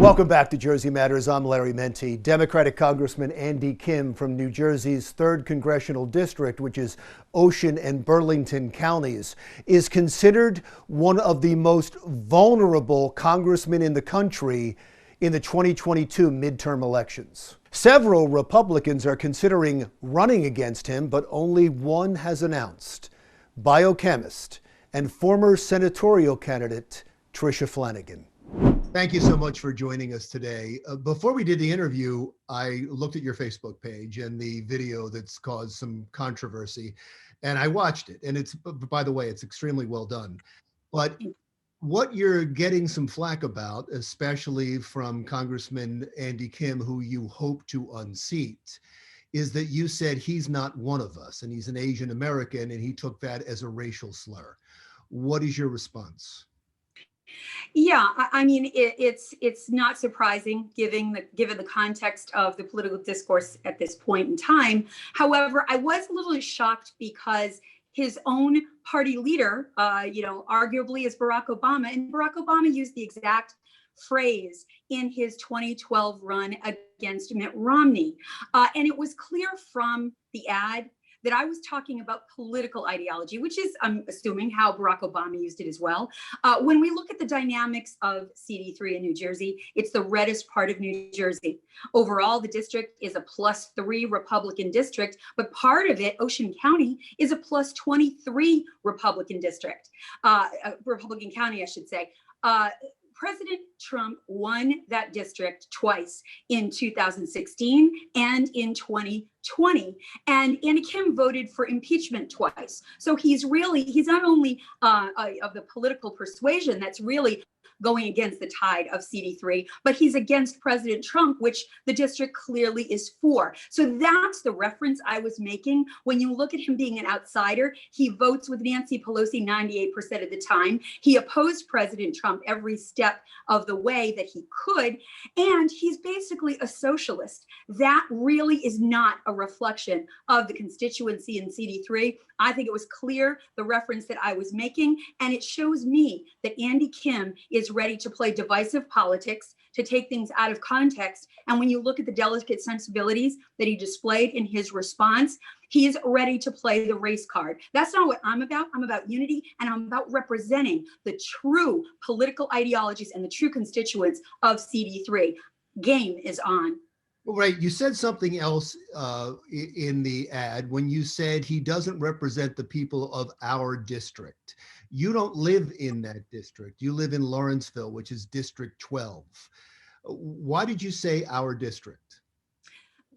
Welcome back to Jersey Matters. I'm Larry Menti. Democratic Congressman Andy Kim from New Jersey's 3rd Congressional District, which is Ocean and Burlington counties, is considered one of the most vulnerable congressmen in the country in the 2022 midterm elections. Several Republicans are considering running against him, but only one has announced: biochemist and former senatorial candidate Tricia Flanagan. Thank you so much for joining us today. Before we did the interview, I looked at your Facebook page and the video that's caused some controversy, and I watched it. And it's, by the way, it's extremely well done. But what you're getting some flack about, especially from Congressman Andy Kim, who you hope to unseat, is that you said he's not one of us and he's an Asian American, and he took that as a racial slur. What is your response? Yeah, I mean, it's not surprising given the context of the political discourse at this point in time. However, I was a little shocked because his own party leader, arguably is Barack Obama, and Barack Obama used the exact phrase in his 2012 run against Mitt Romney. And it was clear from the ad that I was talking about political ideology, which is, I'm assuming, how Barack Obama used it as well. When we look at the dynamics of CD3 in New Jersey, it's the reddest part of New Jersey. Overall, the district is a +3 Republican district, but part of it, Ocean County, is a +23 Republican district, Republican County, I should say. President Trump won that district twice, in 2016 and in 2020. And Andy Kim voted for impeachment twice. So he's not only of the political persuasion that's really going against the tide of CD3, but he's against President Trump, which the district clearly is for. So that's the reference I was making. When you look at him being an outsider, he votes with Nancy Pelosi 98% of the time. He opposed President Trump every step of the way that he could, and he's basically a socialist. That really is not a reflection of the constituency in CD3. I think it was clear, the reference that I was making, and it shows me that Andy Kim is ready to play divisive politics, to take things out of context. And when you look at the delicate sensibilities that he displayed in his response, he is ready to play the race card. That's not what I'm about. I'm about unity, and I'm about representing the true political ideologies and the true constituents of CD3. Game is on. Right. You said something else in the ad when you said he doesn't represent the people of our district. You don't live in that district. You live in Lawrenceville, which is District 12. Why did you say our district?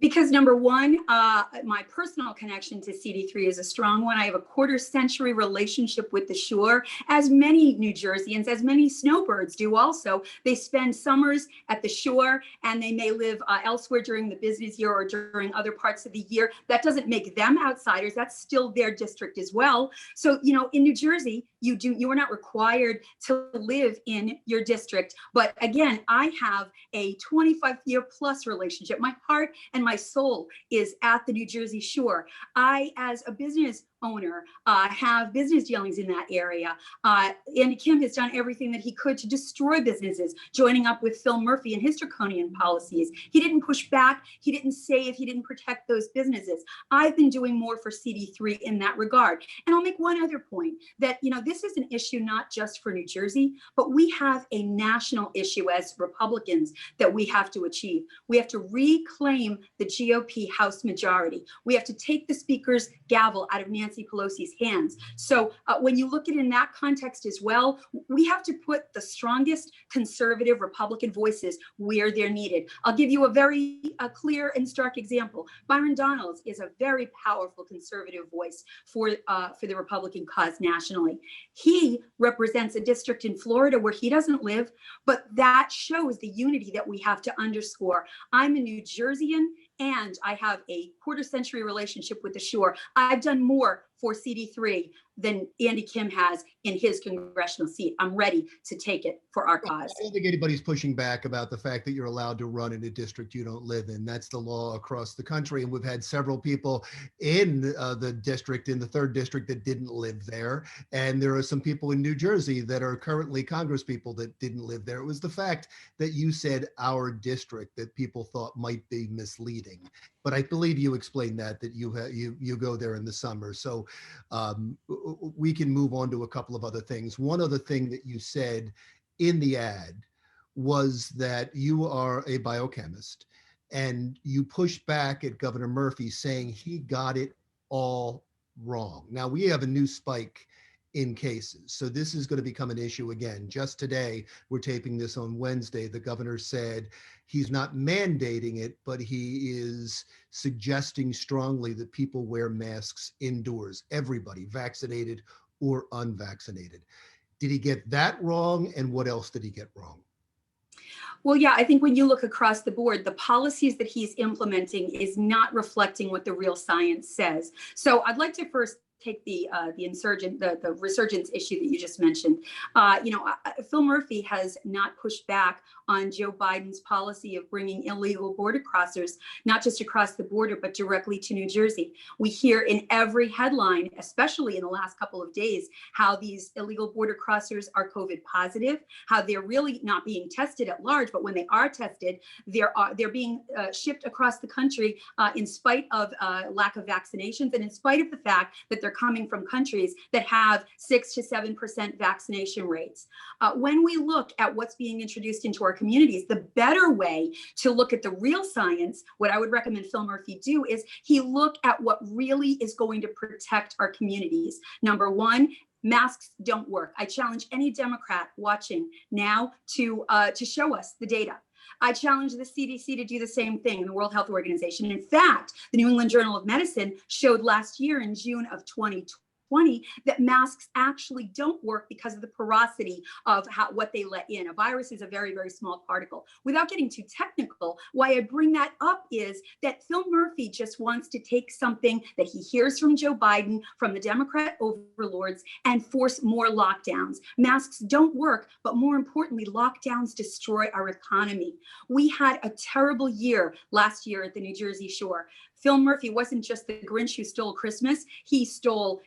Because number one, my personal connection to CD3 is a strong one. I have a quarter-century relationship with the shore, as many New Jerseyans, as many snowbirds do also. They spend summers at the shore, and they may live elsewhere during the business year or during other parts of the year. That doesn't make them outsiders. That's still their district as well. So, in New Jersey, you are not required to live in your district. But again, I have a 25-year plus relationship. My heart and my soul is at the New Jersey shore. I, as a business owner, have business dealings in that area. Andy Kim has done everything that he could to destroy businesses, joining up with Phil Murphy and his draconian policies. He didn't push back. He didn't save. He didn't protect those businesses. I've been doing more for CD3 in that regard. And I'll make one other point that, this is an issue not just for New Jersey, but we have a national issue as Republicans that we have to achieve. We have to reclaim the GOP House majority. We have to take the Speaker's gavel out of Nancy Pelosi's hands. So when you look at it in that context as well, we have to put the strongest conservative Republican voices where they're needed. I'll give you a very clear and stark example. Byron Donalds is a very powerful conservative voice for the Republican cause nationally. He represents a district in Florida where he doesn't live, but that shows the unity that we have to underscore. I'm a New Jerseyan, and I have a quarter-century relationship with the shore. I've done more for CD3 than Andy Kim has in his congressional seat. I'm ready to take it for our cause. I don't think anybody's pushing back about the fact that you're allowed to run in a district you don't live in. That's the law across the country. And we've had several people in the district, in the 3rd district, that didn't live there. And there are some people in New Jersey that are currently congresspeople that didn't live there. It was the fact that you said our district that people thought might be misleading. But I believe you explained that you go there in the summer. So we can move on to a couple of other things. One other thing that you said in the ad was that you are a biochemist, and you pushed back at Governor Murphy saying he got it all wrong. Now we have a new spike in cases, so this is going to become an issue again. Just today, we're taping this on Wednesday, the governor said he's not mandating it, but he is suggesting strongly that people wear masks indoors, everybody, vaccinated or unvaccinated. Did he get that wrong? And what else did he get wrong? Well, yeah, I think when you look across the board, the policies that he's implementing is not reflecting what the real science says. So I'd like to first take the resurgence issue that you just mentioned. Phil Murphy has not pushed back on Joe Biden's policy of bringing illegal border crossers, not just across the border, but directly to New Jersey. We hear in every headline, especially in the last couple of days, how these illegal border crossers are COVID positive, how they're really not being tested at large, but when they are tested, they're being shipped across the country in spite of lack of vaccinations and in spite of the fact that they're coming from countries that have 6 to 7% vaccination rates. When we look at what's being introduced into our communities, the better way to look at the real science, what I would recommend Phil Murphy do is he look at what really is going to protect our communities. Number one, masks don't work. I challenge any Democrat watching now to show us the data. I challenge the CDC to do the same thing, the World Health Organization. In fact, the New England Journal of Medicine showed last year in June of 2020 that masks actually don't work because of the porosity of what they let in. A virus is a very, very small particle. Without getting too technical, why I bring that up is that Phil Murphy just wants to take something that he hears from Joe Biden, from the Democrat overlords, and force more lockdowns. Masks don't work, but more importantly, lockdowns destroy our economy. We had a terrible year last year at the New Jersey shore. Phil Murphy wasn't just the Grinch who stole Christmas. He stole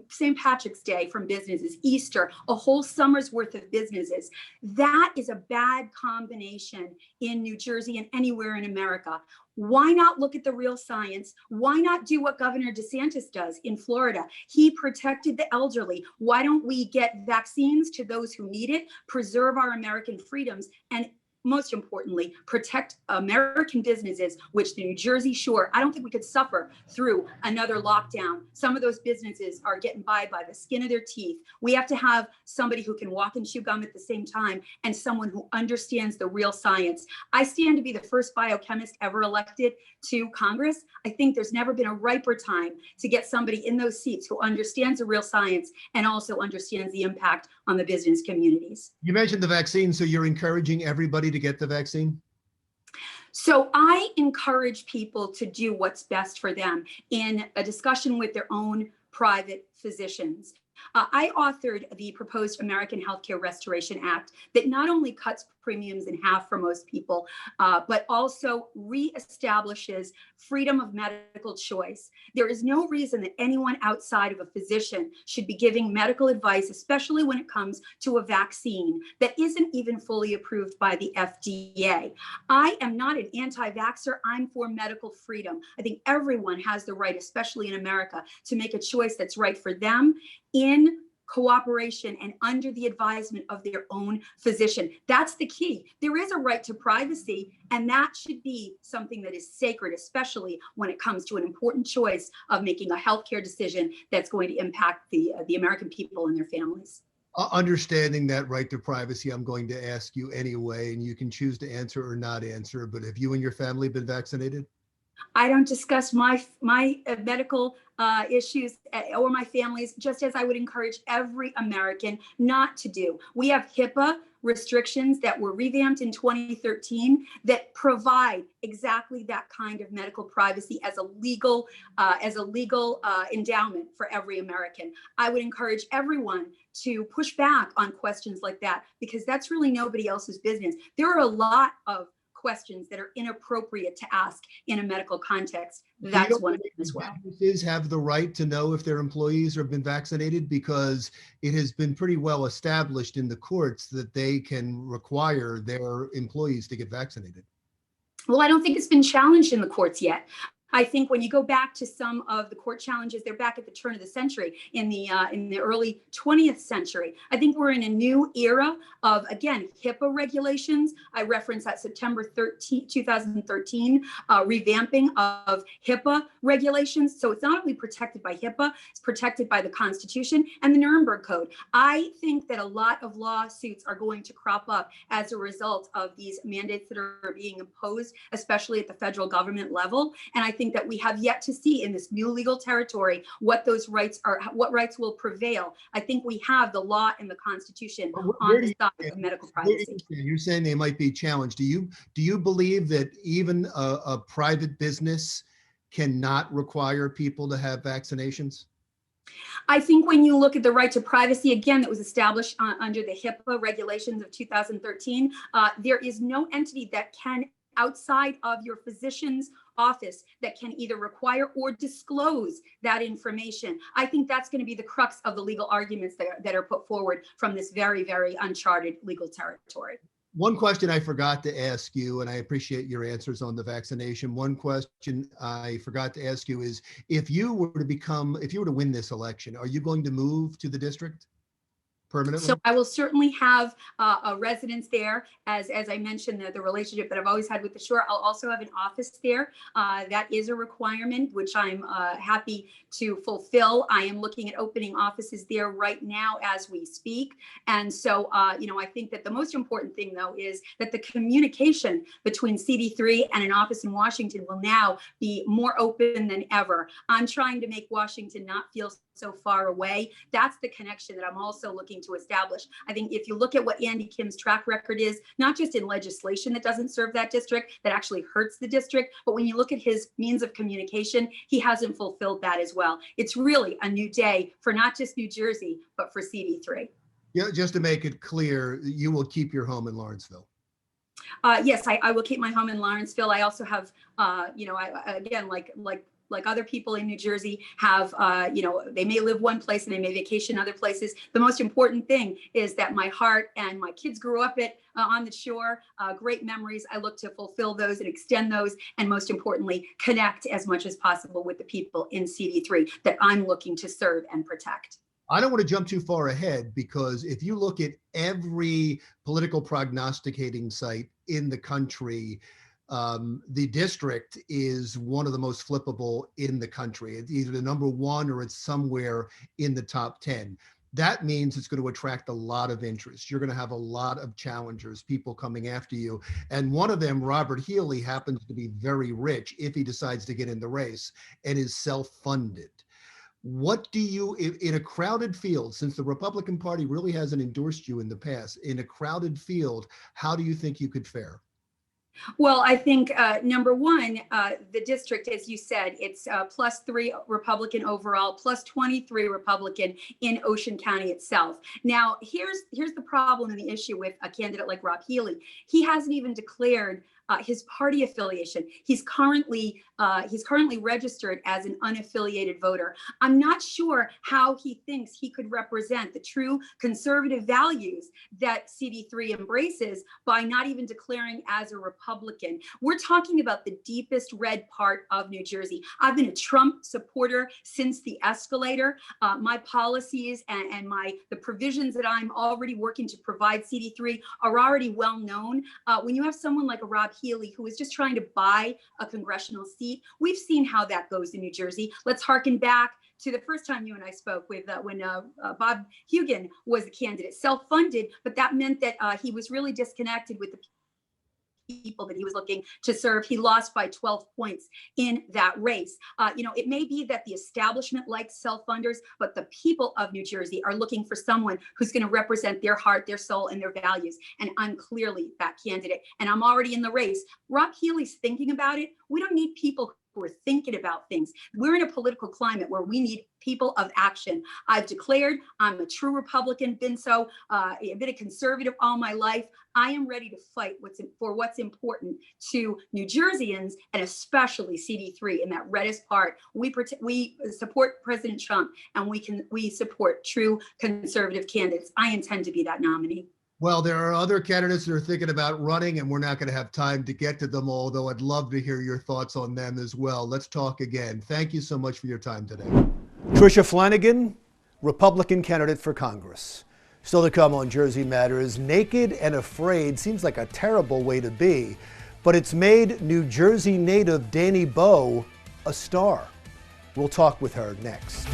St. Patrick's Day from businesses, Easter, a whole summer's worth of businesses. That is a bad combination in New Jersey and anywhere in America. Why not look at the real science? Why not do what Governor DeSantis does in Florida? He protected the elderly. Why don't we get vaccines to those who need it, preserve our American freedoms, and most importantly, protect American businesses, which the New Jersey shore, I don't think we could suffer through another lockdown. Some of those businesses are getting by the skin of their teeth. We have to have somebody who can walk and chew gum at the same time and someone who understands the real science. I stand to be the first biochemist ever elected to Congress. I think there's never been a riper time to get somebody in those seats who understands the real science and also understands the impact on the business communities. You mentioned the vaccine, so you're encouraging everybody to get the vaccine? So I encourage people to do what's best for them in a discussion with their own private physicians. I authored the proposed American Healthcare Restoration Act that not only cuts premiums in half for most people, but also reestablishes freedom of medical choice. There is no reason that anyone outside of a physician should be giving medical advice, especially when it comes to a vaccine that isn't even fully approved by the FDA. I am not an anti-vaxxer. I'm for medical freedom. I think everyone has the right, especially in America, to make a choice that's right for them in cooperation and under the advisement of their own physician. That's the key. There is a right to privacy, and that should be something that is sacred, especially when it comes to an important choice of making a healthcare decision that's going to impact the American people and their families. Understanding that right to privacy, I'm going to ask you anyway, and you can choose to answer or not answer, but have you and your family been vaccinated? I don't discuss my medical issues or my family's, just as I would encourage every American not to do. We have HIPAA restrictions that were revamped in 2013 that provide exactly that kind of medical privacy as a legal endowment for every American. I would encourage everyone to push back on questions like that, because that's really nobody else's business. There are a lot of questions that are inappropriate to ask in a medical context. That's one of them as well. Businesses have the right to know if their employees have been vaccinated, because it has been pretty well established in the courts that they can require their employees to get vaccinated. Well, I don't think it's been challenged in the courts yet. I think when you go back to some of the court challenges, they're back at the turn of the century, in the early 20th century. I think we're in a new era of, again, HIPAA regulations. I referenced that September 13, 2013 revamping of HIPAA regulations. So it's not only protected by HIPAA, it's protected by the Constitution and the Nuremberg Code. I think that a lot of lawsuits are going to crop up as a result of these mandates that are being imposed, especially at the federal government level. And I think that we have yet to see in this new legal territory what those rights are, what rights will prevail. I think we have the law and the Constitution on the side of medical privacy. You're saying they might be challenged. Do you believe that even a private business cannot require people to have vaccinations? I think when you look at the right to privacy, again, that was established under the HIPAA regulations of 2013, there is no entity that can, outside of your physician's office, that can either require or disclose that information. I think that's going to be the crux of the legal arguments that are put forward from this very, very uncharted legal territory. One question I forgot to ask you, and I appreciate your answers on the vaccination. One question I forgot to ask you is, if you were to win this election, are you going to move to the district permanently? So I will certainly have a residence there, as I mentioned, the relationship that I've always had with the shore. I'll also have an office there. That is a requirement, which I'm happy to fulfill. I am looking at opening offices there right now as we speak. And so, I think that the most important thing, though, is that the communication between CD3 and an office in Washington will now be more open than ever. I'm trying to make Washington not feel so far away. That's the connection that I'm also looking to establish. I think if you look at what Andy Kim's track record is, not just in legislation that doesn't serve that district, that actually hurts the district, but when you look at his means of communication, he hasn't fulfilled that as well. It's really a new day for not just New Jersey, but for CD3. Yeah, just to make it clear, you will keep your home in Lawrenceville. Yes, I will keep my home in Lawrenceville. I also have, again, like other people in New Jersey have, they may live one place and they may vacation other places. The most important thing is that my heart and my kids grew up on the shore, great memories. I look to fulfill those and extend those, and most importantly, connect as much as possible with the people in CD3 that I'm looking to serve and protect. I don't want to jump too far ahead, because if you look at every political prognosticating site in the country, the district is one of the most flippable in the country. It's either the number one or it's somewhere in the top 10. That means it's going to attract a lot of interest. You're going to have a lot of challengers, people coming after you. And one of them, Robert Healy, happens to be very rich if he decides to get in the race, and is self-funded. What do you, in a crowded field, since the Republican Party really hasn't endorsed you in the past, in a crowded field, how do you think you could fare? Well, I think number one, the district, as you said, it's +3 Republican overall, +23 Republican in Ocean County itself. Now, here's the problem and the issue with a candidate like Rob Healy. He hasn't even declared his party affiliation. He's currently registered as an unaffiliated voter. I'm not sure how he thinks he could represent the true conservative values that CD3 embraces by not even declaring as a Republican. We're talking about the deepest red part of New Jersey. I've been a Trump supporter since the escalator. My policies and the provisions that I'm already working to provide CD3 are already well known. When you have someone like a Rob Healy, who is just trying to buy a congressional seat, we've seen how that goes in New Jersey. Let's harken back to the first time you and I spoke with when Bob Hugin was a candidate, self-funded, but that meant that he was really disconnected with the people that he was looking to serve. He lost by 12 points in that race. It may be that the establishment likes self-funders, but the people of New Jersey are looking for someone who's going to represent their heart, their soul, and their values. And I'm clearly that candidate. And I'm already in the race. Rob Healey's thinking about it. We don't need people who are thinking about things. We're in a political climate where we need people of action. I've declared I'm a true Republican, been so, I've been a conservative all my life. I am ready to fight for what's important to New Jerseyans, and especially CD3 in that reddest part. We support President Trump, and we support true conservative candidates. I intend to be that nominee. Well, there are other candidates that are thinking about running, and we're not going to have time to get to them all, though I'd love to hear your thoughts on them as well. Let's talk again. Thank you so much for your time today. Tricia Flanagan, Republican candidate for Congress. Still to come on Jersey Matters, naked and afraid seems like a terrible way to be, but it's made New Jersey native Danny Bowe a star. We'll talk with her next.